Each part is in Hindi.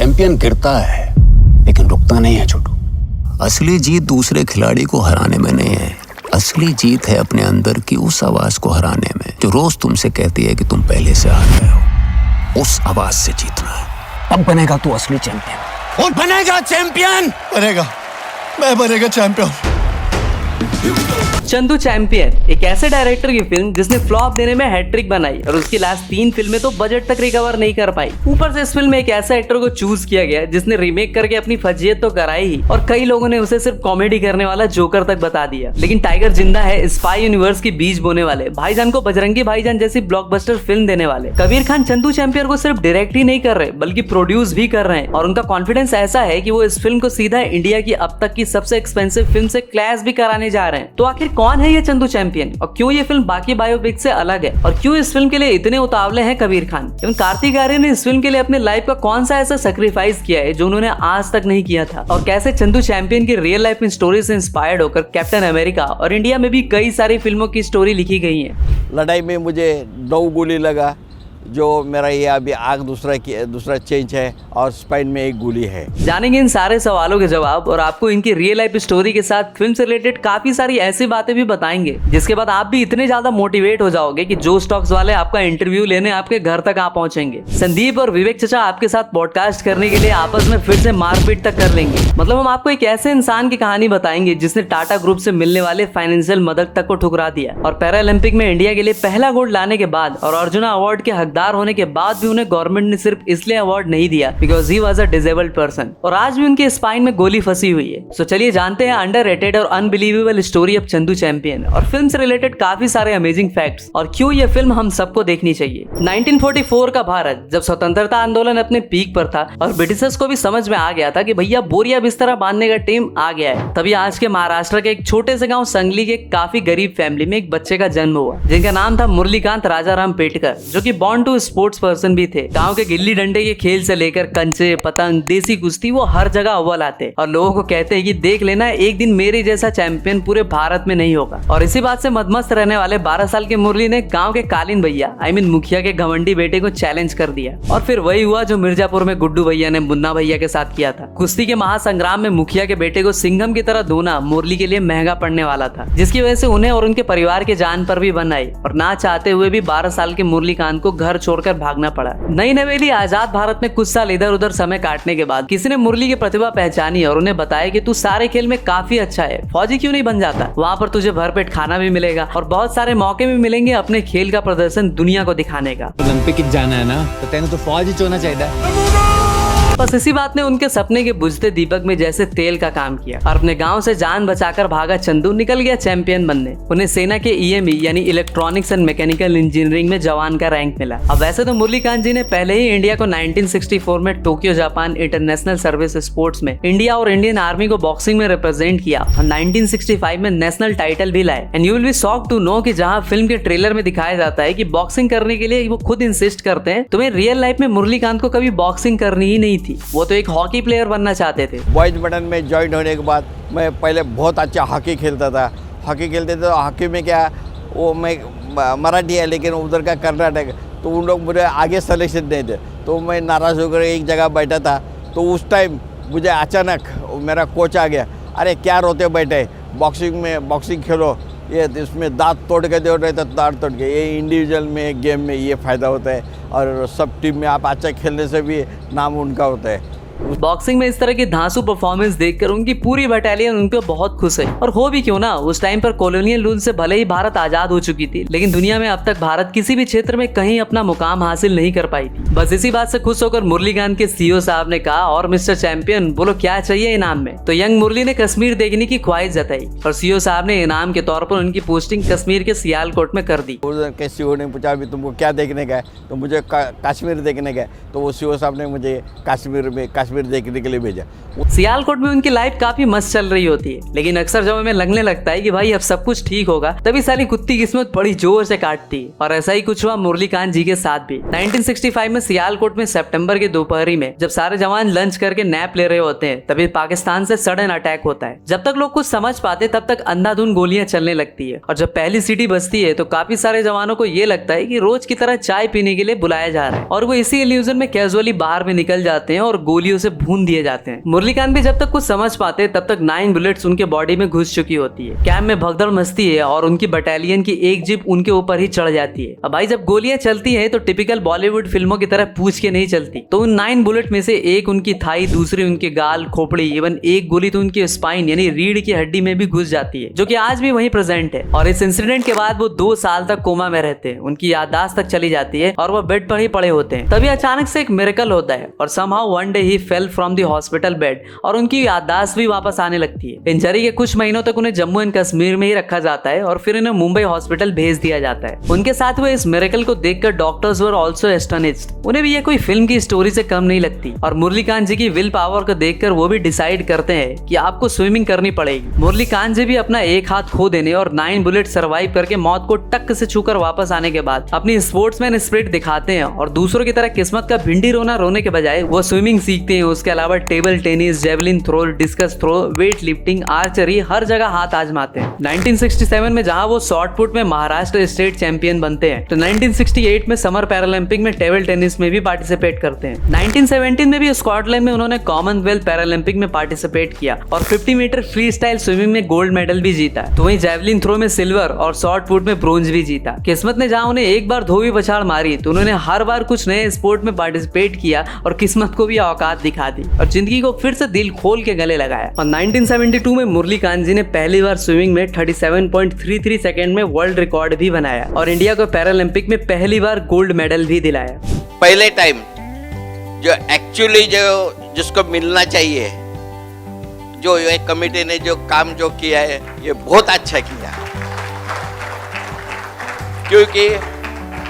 चैंपियन गिरता है लेकिन रुकता नहीं है छोटू। असली जीत दूसरे खिलाड़ी को हराने में नहीं है, असली जीत है अपने अंदर की उस आवाज को हराने में जो रोज तुमसे कहती है कि तुम पहले से हार गए हो। उस आवाज से जीतना है, तब बनेगा तू असली चैंपियन। और बनेगा चैंपियन, बनेगा, मैं बनेगा चैंपियन। चंदू चैंपियन एक ऐसे डायरेक्टर की फिल्म जिसने फ्लॉप देने में हैट्रिक बनाई और उसकी लास्ट 3 फिल्में तो बजट तक रिकवर नहीं कर पाई। ऊपर से इस फिल्म में एक ऐसा एक्टर को चूज किया गया जिसने रीमेक करके अपनी फजीयत तो कराई ही और कई लोगों ने उसे सिर्फ कॉमेडी करने वाला जोकर तक बता दिया। लेकिन टाइगर जिंदा है स्पाई यूनिवर्स की बीज बोने वाले, भाईजान को बजरंगी भाईजान जैसी ब्लॉकबस्टर फिल्म देने वाले कबीर खान चंदू चैंपियन को सिर्फ डायरेक्ट ही नहीं कर रहे बल्कि प्रोड्यूस भी कर रहे हैं और उनका कॉन्फिडेंस ऐसा है कि वो इस फिल्म को सीधा इंडिया की अब तक की सबसे एक्सपेंसिव फिल्म से क्लैश भी कराने जा रहे हैं। तो आखिर कौन है ये चंदू चैंपियन और क्यों ये फिल्म बाकी बायोपिक से अलग है और क्यों इस फिल्म के लिए इतने उतावले हैं कबीर खान एवं कार्तिक आर्यन ने इस फिल्म के लिए अपने लाइफ का कौन सा ऐसा सेक्रीफाइस किया है जो उन्होंने आज तक नहीं किया था और कैसे चंदू चैंपियन की रियल लाइफ में स्टोरी से इंस्पायर्ड होकर कैप्टन अमेरिका और इंडिया में भी कई सारी फिल्मों की स्टोरी लिखी गई है। लड़ाई में मुझे 9 गोली लगा, जो मेरा ये अभी आग दूसरा चेंज है और स्पाइन में 1 गोली है। जानेंगे इन सारे सवालों के जवाब और आपको इनकी रियल लाइफ स्टोरी के साथ फिल्म से रिलेटेड काफी सारी ऐसी बातें भी बताएंगे जिसके बाद आप भी इतने ज्यादा मोटिवेट हो जाओगे कि जो स्टॉक्स वाले आपका इंटरव्यू लेने आपके घर तक आ पहुंचेंगे। संदीप और विवेक चचा आपके साथ पॉडकास्ट करने के लिए आपस में फिर से मारपीट तक कर लेंगे। मतलब हम आपको एक ऐसे इंसान की कहानी बताएंगे जिसने टाटा ग्रुप से मिलने वाले फाइनेंशियल मदद तक को ठुकरा दिया और पैरालंपिक में इंडिया के लिए पहला गोल्ड लाने के बाद और अर्जुना अवार्ड के हकदार होने के बाद भी उन्हें गवर्नमेंट ने सिर्फ इसलिए अवार्ड नहीं दिया because he was a disabled person और आज भी उनके स्पाइन में गोली फंसी हुई है। सो चलिए जानते हैं अंडररेटेड और unbelievable story of Chandu champion और फिल्म से रिलेटेड काफी सारे अमेजिंग फैक्ट्स और क्यों ये फिल्म हम सबको देखनी चाहिए। 1944 का भारत जब स्वतंत्रता आंदोलन अपने पीक पर था और ब्रिटिशर्स को भी समझ में आ गया था कि भैया बोरिया बिस्तरा बांधने का टाइम आ गया है, तभी आज के महाराष्ट्र के एक छोटे से गाँव संगली के काफी गरीब फैमिली में एक बच्चे का जन्म हुआ जिनका नाम था मुरलीकांत राजाराम पेटकर, जो की बॉर्न टू स्पोर्ट्स पर्सन भी थे। गांव के गिल्ली डंडे के खेल से लेकर कंचे, पतंग, देसी कुश्ती वो हर जगह अव्वल आते और लोगों को कहते हैं कि देख लेना एक दिन मेरे जैसा चैंपियन पूरे भारत में नहीं होगा। और इसी बात से मदमस्त रहने वाले 12 साल के मुरली ने गांव के कालीन भैया मुखिया के घमंडी बेटे को चैलेंज कर दिया और फिर वही हुआ जो मिर्जापुर में गुड्डू भैया ने मुन्ना भैया के साथ किया था। कुश्ती के महासंग्राम में मुखिया के बेटे को सिंघम की तरह धोना मुरली के लिए महंगा पड़ने वाला था, जिसकी वजह से उन्हें और उनके परिवार के जान पर भी बन आई और ना चाहते हुए भी 12 साल के मुरलीकांत को घर छोड़कर भागना पड़ा। नई नवेली आजाद भारत में कुछ साल इधर उधर समय काटने के बाद किसी ने मुरली की प्रतिभा पहचानी और उन्हें बताया कि तू सारे खेल में काफी अच्छा है, फौजी क्यों नहीं बन जाता, वहाँ पर तुझे भरपेट खाना भी मिलेगा और बहुत सारे मौके भी मिलेंगे अपने खेल का प्रदर्शन दुनिया को दिखाने का। ओलंपिक जाना है ना तो तेने तो फौज ही होना चाहिए। बस इसी बात ने उनके सपने के बुझते दीपक में जैसे तेल का काम किया और अपने गांव से जान बचाकर भागा चंदू निकल गया चैंपियन बनने। उन्हें सेना के ईएमई यानी इलेक्ट्रॉनिक्स एंड मैकेनिकल इंजीनियरिंग में जवान का रैंक मिला। अब वैसे तो मुरलीकांत जी ने पहले ही इंडिया को 1964 में Tokyo Japan international service sports में इंडिया और इंडियन आर्मी को बॉक्सिंग में रिप्रेजेंट किया और 1965 में नेशनल टाइटल भी लाए। And you will be shocked to know कि जहां फिल्म के ट्रेलर में दिखाया जाता है कि बॉक्सिंग करने के लिए वो खुद इंसिस्ट करते हैं, तुम्हें रियल लाइफ में मुरलीकांत को कभी बॉक्सिंग करनी ही नहीं थी, वो तो एक हॉकी प्लेयर बनना चाहते थे। बॉयज बटन में ज्वाइन होने के बाद मैं पहले बहुत अच्छा हॉकी खेलता था। हॉकी खेलते थे तो हॉकी में क्या, वो मैं मराठी है लेकिन उधर का कर्नाटक, तो उन लोग मुझे आगे सिलेक्शन नहीं थे, तो मैं नाराज़ होकर एक जगह बैठा था। तो उस टाइम मुझे अचानक मेरा कोच आ गया, अरे क्या रोते बैठे, बॉक्सिंग खेलो, ये इसमें दांत तोड़ के दे रहे तो दांत तोड़ के, ये इंडिविजुअल में गेम में ये फ़ायदा होता है और सब टीम में आप अच्छा खेलने से भी नाम उनका होता है। बॉक्सिंग में इस तरह की धांसू परफॉर्मेंस देखकर उनकी पूरी बटालियन उन पर बहुत खुश है और हो भी क्यों ना, उस टाइम पर कॉलोनियल रूल से भले ही भारत आजाद हो चुकी थी लेकिन दुनिया में अब तक भारत किसी भी क्षेत्र में कहीं अपना मुकाम हासिल नहीं कर पाई थी। बस इसी बात से खुश होकर मुरलीकांत के सीईओ साहब ने कहा, और मिस्टर चैंपियन बोलो क्या चाहिए इनाम में। तो यंग मुरली ने कश्मीर देखने की ख्वाहिश जताई और सीईओ साहब ने इनाम के तौर पर उनकी पोस्टिंग कश्मीर के सियालकोट में कर दी। सीईओ ने पूछा अभी तुमको क्या देखने का है, तो मुझे कश्मीर देखने का है, तो वो सीईओ साहब ने मुझे कश्मीर देखने के लिए भेजा। सियालकोट में उनकी लाइफ काफी मस्त चल रही होती है लेकिन अक्सर जब हमें लगने लगता है कि भाई अब सब कुछ ठीक होगा, तभी साली कुत्ती किस्मत बड़ी जोर से काटती है और ऐसा ही कुछ हुआ मुरलीकांत जी के साथ भी। 1965 में सियालकोट में सितंबर के दोपहरी में जब सारे जवान लंच करके नैप ले रहे होते हैं, तभी पाकिस्तान से सडन अटैक होता है। जब तक लोग कुछ समझ पाते तब तक अंधाधुंध गोलियां चलने लगती है और जब पहली सीटी बजती है तो काफी सारे जवानों को ये लगता है कि रोज की तरह चाय पीने के लिए बुलाया जा रहा है और वो इसी इल्यूजन में कैजुअली बाहर में निकल जाते हैं और गोलियों गोलियों से भून दिए जाते हैं। मुरलीकांत भी जब तक कुछ समझ पाते तब तक 9 बुलेट्स उनके बॉडी में घुस चुकी होती है। कैंप में भगदड़ मचती है और उनकी बटालियन की एक जीप उनके ऊपर ही चढ़ जाती है। अब भाई जब गोलियां चलती है तो टिपिकल बॉलीवुड फिल्मों की तरह पूछ के नहीं चलती। तो उन 9 बुलेट में से एक उनकी थाई, दूसरी उनके गाल, खोपड़ी, इवन एक गोली तो उनकी स्पाइन यानी रीढ़ की हड्डी में भी घुस जाती है, जो कि आज भी वहीं प्रेजेंट है। और इस इंसिडेंट के बाद वो 2 साल तक कोमा में रहते हैं। उनकी याददाश्त तक चली जाती है और वो बेड पर ही पड़े होते हैं। तभी अचानक से एक मिरेकल होता है और somehow one day he fell from the hospital bed और उनकी याददाश्त भी वापस आने लगती है। इंजरी के कुछ महीनों तक उन्हें जम्मू एंड कश्मीर में ही रखा जाता है और फिर उन्हें मुंबई हॉस्पिटल भेज दिया जाता है। उनके साथ हुए इस मिरेकल को देखकर डॉक्टर्स वर आल्सो एस्टनिश्ड। उन्हें भी ये कोई फिल्म की स्टोरी से कम नहीं लगती और मुरलीकांत जी की विल पावर को देखकर वो भी डिसाइड करते हैं कि आपको स्विमिंग करनी पड़ेगी। मुरलीकांत जी भी अपना एक हाथ खो देने और 9 बुलेट सर्वाइव करके मौत को टक से छूकर वापस आने के बाद अपनी स्पोर्ट्समैन स्पिरिट दिखाते हैं और दूसरों की तरह किस्मत का भिंडी रोना रोने के बजाय वो स्विमिंग सीखते हैं। उसके अलावा table tennis, javelin throw, discus throw, weight lifting, archery हर जगह हाथ आजमाते हैं। 1967 में जहां वो शॉर्ट पुट में महाराष्ट्र स्टेट चैंपियन बनते हैं तो 1968 में समर पैरालंपिक में टेबल टेनिस में भी पार्टिसिपेट करते हैं। 1917 में भी स्कॉटलैंड में उन्होंने कॉमनवेल्थ पैरालंपिक में पार्टिसिपेट किया और 50 मीटर फ्री स्टाइल स्विमिंग में गोल्ड मेडल भी जीता। तो वहीं जेवलिन थ्रो में सिल्वर और शॉर्ट पुट में ब्रोंज भी जीता। किस्मत ने जहां उन्हें एक बार धोबी पछाड़ मारी तो उन्होंने हर बार कुछ नए स्पोर्ट में पार्टिसिपेट किया और किस्मत को भी औकात दिखा दी और जिंदगी को फिर से दिल खोल के गले लगाया। और 1972 में मुरलीकांत जी ने पहली बार स्विमिंग में 37.33 सेकंड में वर्ल्ड रिकॉर्ड भी बनाया और इंडिया को पैरालंपिक में पहली बार गोल्ड मेडल भी दिलाया। पहले टाइम जो एक्चुअली जो जिसको मिलना चाहिए, जो ये कमेटी ने जो काम जो किया है ये बहुत अच्छा किया, क्योंकि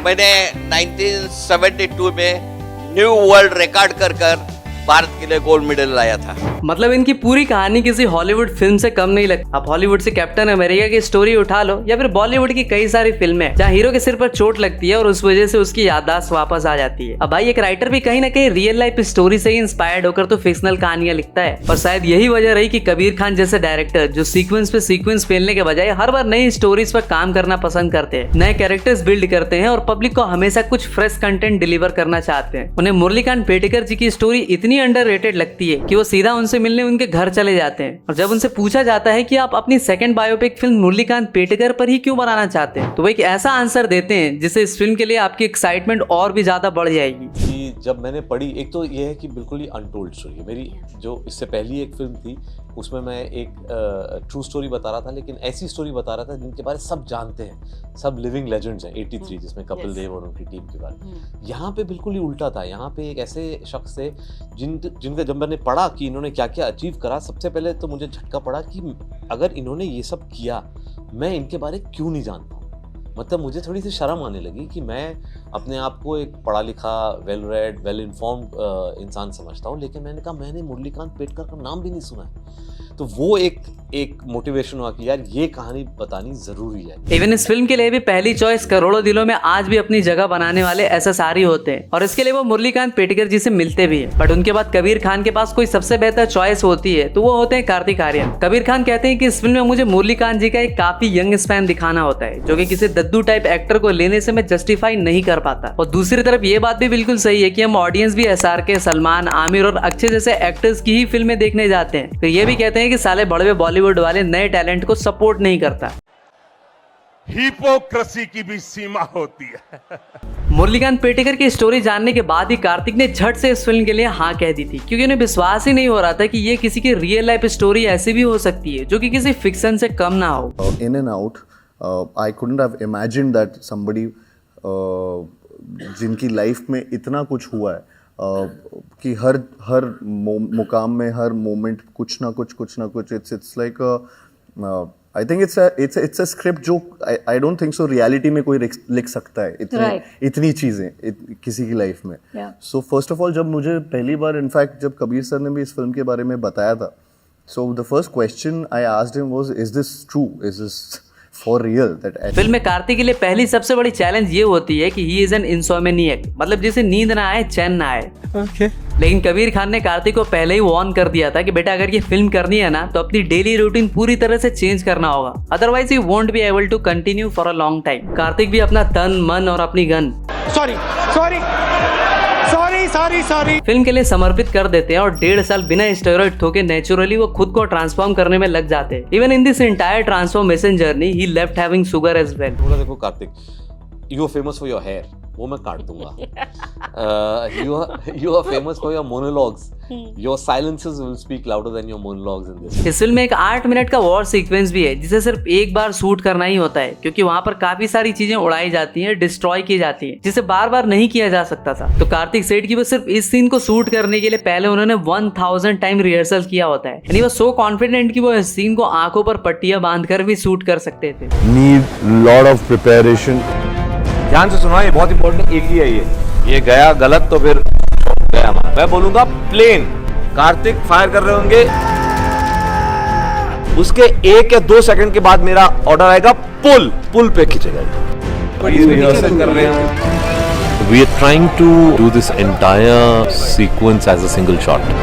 मैंने 1972 में न्यू वर्ल्ड रिकॉर्ड कर भारत के लिए गोल्ड मेडल लाया था। मतलब इनकी पूरी कहानी किसी हॉलीवुड फिल्म से कम नहीं लगती। आप हॉलीवुड से कैप्टन अमेरिका की स्टोरी उठा लो या फिर बॉलीवुड की कई सारी फिल्में जहाँ हीरो के सिर पर चोट लगती है और उस वजह से उसकी याददाश्त वापस आ जाती है। अब भाई एक राइटर भी कहीं ना कहीं रियल लाइफ स्टोरी से ही इंस्पायर्ड होकर तो फिक्शनल कहानियां लिखता है और शायद यही वजह रही कि कबीर खान जैसे डायरेक्टर जो सीक्वेंस पे सीक्वेंस फेलने के बजाय हर बार नई स्टोरीज पर काम करना पसंद करते हैं, नए कैरेक्टर्स बिल्ड करते हैं और पब्लिक को हमेशा कुछ फ्रेश कंटेंट डिलीवर करना चाहते हैं। उन्हें मुरलीकांत पेटेकर जी की स्टोरी इतनी अंडररेटेड लगती है कि वो सीधा उनसे मिलने उनके घर चले जाते हैं और जब उनसे पूछा जाता है कि आप अपनी second biopic film Murlikant Petekar पर ही क्यों बनाना चाहते हैं तो वो एक ऐसा आंसर देते हैं जिससे इस फिल्म के लिए आपकी एक्साइटमेंट और भी ज्यादा बढ़ जाएगी। कि जब मैंने पढ़ी, एक तो ये है कि बिल्कुल ही अनटोल्ड स्टोरी है। मेरी जो इससे पहली एक फिल्म थी उसमें मैं एक ट्रू स्टोरी बता रहा था, लेकिन ऐसी स्टोरी बता रहा था जिनके बारे सब जानते हैं, सब लिविंग लेजेंड्स हैं। 83 जिसमें कपिल देव और उनकी टीम के बारे। यहाँ पे बिल्कुल ही उल्टा था। यहाँ पे एक ऐसे शख्स थे जिनका जब मैंने पढ़ा कि इन्होंने क्या क्या अचीव करा, सबसे पहले तो मुझे झटका पड़ा कि अगर इन्होंने ये सब किया मैं इनके बारे क्यों नहीं जानता हूँ। मतलब मुझे थोड़ी सी शर्म आने लगी कि मैं अपने आप को एक पढ़ा लिखा, वेल रेड, वेल इन्फॉर्म्ड इंसान समझता हूँ, लेकिन मैंने कहा मैंने मुरलीकांत पेटकर का नाम भी नहीं सुना है। तो वो एक मोटिवेशन हुआ कि यार ये कहानी बतानी जरूरी है। इवन इस फिल्म के लिए भी पहली चॉइस करोड़ों दिलों में आज भी अपनी जगह बनाने वाले एसएसआर होते हैं और इसके लिए वो मुरलीकांत पेटेकर जी से मिलते भी हैं। बट उनके बाद कबीर खान के पास कोई सबसे बेहतर चॉइस होती है तो वो होते हैं कार्तिक आर्यन। कबीर खान कहते हैं कि इस फिल्म में मुझे मुरलीकांत जी का एक काफी यंग स्पैन दिखाना होता है जो कि किसी दद्दू टाइप एक्टर को लेने से मैं जस्टिफाई नहीं कर पाता। और दूसरी तरफ ये बात भी बिल्कुल सही है कि हम ऑडियंस भी एसआरके, सलमान, आमिर और अक्षय जैसे एक्टर्स की ही फिल्में देखने जाते हैं। फिर ये भी कहते हैं कि साले बड़े बॉलीवुड वाले नए टैलेंट को सपोर्ट नहीं करता। हिपोक्रेसी की भी सीमा होती है। मुरलीकांत पेटेकर की स्टोरी जानने के बाद ही कार्तिक ने झट से इस फिल्म के लिए हाँ कह दी थी, क्योंकि उन्हें विश्वास ही नहीं हो रहा था कि ये किसी की रियल लाइफ स्टोरी ऐसी भी हो सकती है जो कि किसी फिक्शन से कम ना हो। In and out, I couldn't have imagined that somebody जिनकी लाइफ में इतना कुछ हुआ है कि हर मुकाम में हर मोमेंट कुछ ना कुछ it's like I think it's a script जो I don't think so reality में कोई लिख सकता है इतनी चीज़ें किसी की लाइफ में। सो फर्स्ट ऑफ ऑल जब मुझे पहली बार इनफैक्ट जब कबीर सर ने भी इस फिल्म के बारे में बताया था, so the first question I asked him was is this true, is this for real? Film में कार्तिक के लिए पहली सबसे बड़ी चैलेंज ये होती है कि ही इज एन इंसोमेनियक, मतलब जिसे नींद ना आए, चैन ना आए। लेकिन कबीर खान ने कार्तिक को पहले ही वार्न कर दिया था कि बेटा अगर ये फिल्म करनी है ना तो अपनी डेली रूटीन पूरी तरह से चेंज करना होगा, otherwise you won't be able to continue for a long time. Kartik भी अपना तन, मन और अपनी गन सॉरी फिल्म के लिए समर्पित कर देते हैं और 1.5 साल बिना स्टेरॉइड ठोके नेचुरली वो खुद को ट्रांसफॉर्म करने में लग जाते हैं। Even in this entire transformation journey ही left having sugar as well. बोला देखो Kartik, you are famous for your hair, वो मैं काट दूंगा। You are famous for your monologues, your silences will speak louder than your monologues in this. इस फिल्म में एक 8 मिनट का वॉर सीक्वेंस भी है जिसे सिर्फ एक बार शूट करना ही होता है, क्योंकि वहाँ पर काफी सारी चीजें उड़ाई जाती हैं, डिस्ट्रॉय की जाती हैं, जिसे बार बार नहीं किया जा सकता था। तो कार्तिक सेठ की वो सिर्फ इस सीन को शूट करने के लिए पहले उन्होंने 1000 टाइम रिहर्सल किया होता है। यानी वो सो कॉन्फिडेंट कि वो इस सीन को आंखों पर पट्टियां बांधकर भी शूट कर सकते थे। Need lot of preparation. ध्यान से सुना, ये बहुत इंपॉर्टेंट एक ही है। ये गया गलत तो फिर गया हमारा। मैं बोलूंगा प्लेन, कार्तिक फायर कर रहे होंगे, उसके 1 या 2 सेकंड के बाद मेरा ऑर्डर आएगा, पुल पे खींचेगा। कर रहे हैं। We are trying to do this entire sequence as a single shot.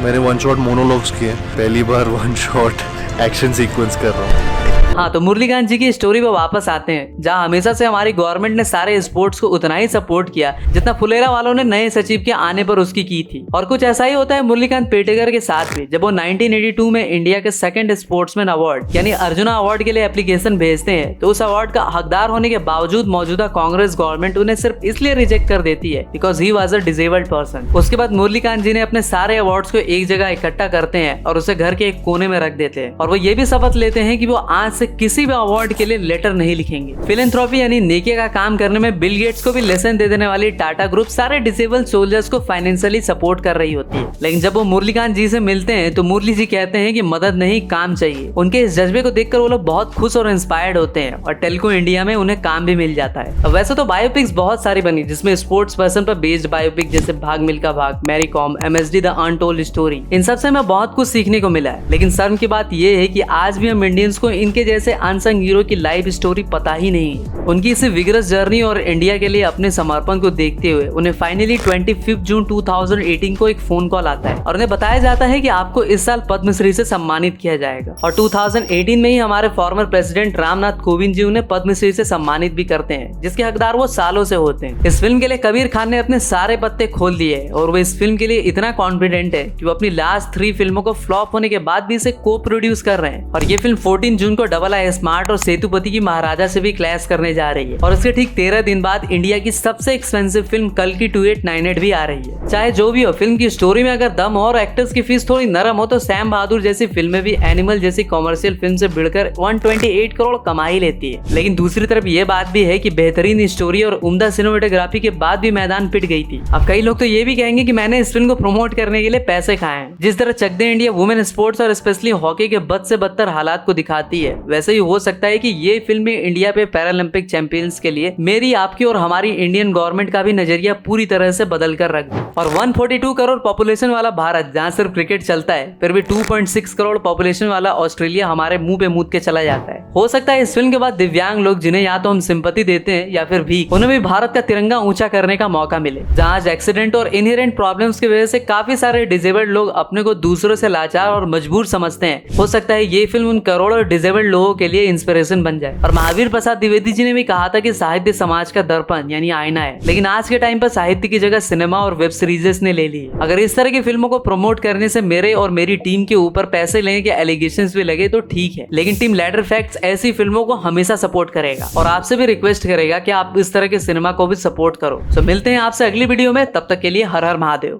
मैंने 1 शॉट मोनोलॉग्स किए, पहली बार 1 शॉट एक्शन सीक्वेंस कर रहा हूँ। हाँ, तो मुरलीकांत जी की स्टोरी पे वापस आते हैं, जहाँ हमेशा से हमारी गवर्नमेंट ने सारे स्पोर्ट्स को उतना ही सपोर्ट किया जितना फुलेरा वालों ने नए सचिव के आने पर उसकी की थी। और कुछ ऐसा ही होता है मुरलीकांत पेटेकर के साथ भी, जब वो 1982 में इंडिया के 2nd स्पोर्ट्समैन अवार्ड यानी अर्जुना अवार्ड के लिए एप्लीकेशन भेजते हैं, तो उस अवार्ड का हकदार होने के बावजूद मौजूदा कांग्रेस गवर्नमेंट उन्हें सिर्फ इसलिए रिजेक्ट कर देती है because he was a disabled person. उसके बाद मुरलीकांत जी ने अपने सारे अवार्ड्स को एक जगह इकट्ठा करते हैं और उसे घर के एक कोने में रख देते हैं, और वो ये भी शपथ लेते हैं कि वो आज से किसी भी अवार्ड के लिए लेटर नहीं लिखेंगे। फिलैंथ्रोपी यानी नेकी का काम करने में बिल गेट्स को भी लेसन दे देने वाली टाटा ग्रुप सारे डिसेबल्ड सोल्जर्स को फाइनेंशियली सपोर्ट कर रही होती है। लेकिन जब वो मुरलीकांत जी से मिलते हैं तो मुरली जी कहते हैं कि मदद नहीं, काम चाहिए। उनके इस जज्बे को देखकर वो लोग बहुत खुश और इंस्पायर्ड होते हैं और टेल्को इंडिया में उन्हें काम भी मिल जाता है। वैसे तो बायोपिक्स बहुत सारी बनी, जिसमें स्पोर्ट्स पर्सन पर बेस्ड बायोपिक जैसे Bhaag Milkha Bhaag, Mary Kom, MSD the untold story, इन सब से हमें बहुत कुछ सीखने को मिला है। लेकिन शर्म की बात यह है कि आज भी हम इंडियंस को इनके जैसे अनसंग हीरो की लाइफ स्टोरी पता ही नहीं है। उनकी इस विग्रस जर्नी और इंडिया के लिए अपने समर्पण को देखते हुए उन्हें फाइनली 25 जून 2018 को एक फोन कॉल आता है और उन्हें बताया जाता है कि आपको इस साल पद्मश्री से सम्मानित किया जाएगा। और 2018 में ही हमारे फॉर्मर प्रेसिडेंट रामनाथ कोविंद जी उन्हें पद्मश्री से सम्मानित भी करते हैं, जिसके हकदार वो सालों से होते हैं। इस फिल्म के लिए कबीर खान ने अपने सारे पत्ते खोल दिए और वो इस फिल्म के लिए इतना कॉन्फिडेंट है कि वो अपनी लास्ट 3 फिल्मों को फ्लॉप होने के बाद भी इसे को प्रोड्यूस कर रहे हैं। और ये फिल्म 14 जून को AA स्मार्ट और सेतुपति की महाराजा से भी क्लैश करने जा रही है। और इसके ठीक 13 दिन बाद इंडिया की सबसे एक्सपेंसिव फिल्म कल्कि 2898 भी आ रही है। चाहे जो भी हो, फिल्म की स्टोरी में अगर दम हो और एक्टर्स की फीस थोड़ी नरम हो तो सैम बहादुर जैसी फिल्में भी एनिमल जैसी कॉमर्शियल फिल्म से भिड़कर 128 करोड़ कमा ही लेती है। लेकिन दूसरी तरफ ये बात भी है कि बेहतरीन स्टोरी और उम्दा सिनेमेटोग्राफी के बाद भी मैदान पिट गई थी। अब कई लोग तो ये भी कहेंगे कि मैंने इस फिल्म को प्रमोट करने के लिए पैसे खाए हैं। जिस तरह चक दे इंडिया वुमेन स्पोर्ट्स और स्पेशली हॉकी के बद से बदतर हालात को दिखाती है, वैसे ही हो सकता है कि ये फिल्म इंडिया पे पैरालंपिक चैंपियंस के लिए मेरी, आपकी और हमारी इंडियन गवर्नमेंट का भी नजरिया पूरी तरह से बदल कर रख दे। और 142 करोड़ पॉपुलेशन वाला भारत, जहाँ सिर्फ क्रिकेट चलता है, फिर भी 2.6 करोड़ पॉपुलेशन वाला ऑस्ट्रेलिया हमारे मुंह पे मूद के चला जाता है। हो सकता है इस फिल्म के बाद दिव्यांग लोग, जिन्हें या तो हम सिंपैथी देते हैं या फिर भी, उन्हें भी भारत का तिरंगा ऊंचा करने का मौका मिले। जहाँ आज एक्सीडेंट और इनहेरेंट प्रॉब्लम्स की वजह से काफी सारे डिसेबल्ड लोग अपने को दूसरों से लाचार और मजबूर समझते हैं, हो सकता है ये फिल्म उन करोड़ों डिसेबल्ड लोगों के लिए इंस्पिरेशन बन जाए। और महावीर प्रसाद द्विवेदी जी ने भी कहा था कि साहित्य समाज का दर्पण यानी आईना है, लेकिन आज के टाइम पर साहित्य की जगह सिनेमा और वेब सीरीजेस ने ले ली है। अगर इस तरह की फिल्मों को प्रमोट करने से मेरे और मेरी टीम के ऊपर पैसे लेने के एलिगेशंस भी लगे तो ठीक है, लेकिन टीम लैडर फैक्ट्स ऐसी फिल्मों को हमेशा सपोर्ट करेगा और आपसे भी रिक्वेस्ट करेगा कि आप इस तरह के सिनेमा को भी सपोर्ट करो। तो मिलते हैं आपसे अगली वीडियो में, तब तक के लिए हर हर महादेव।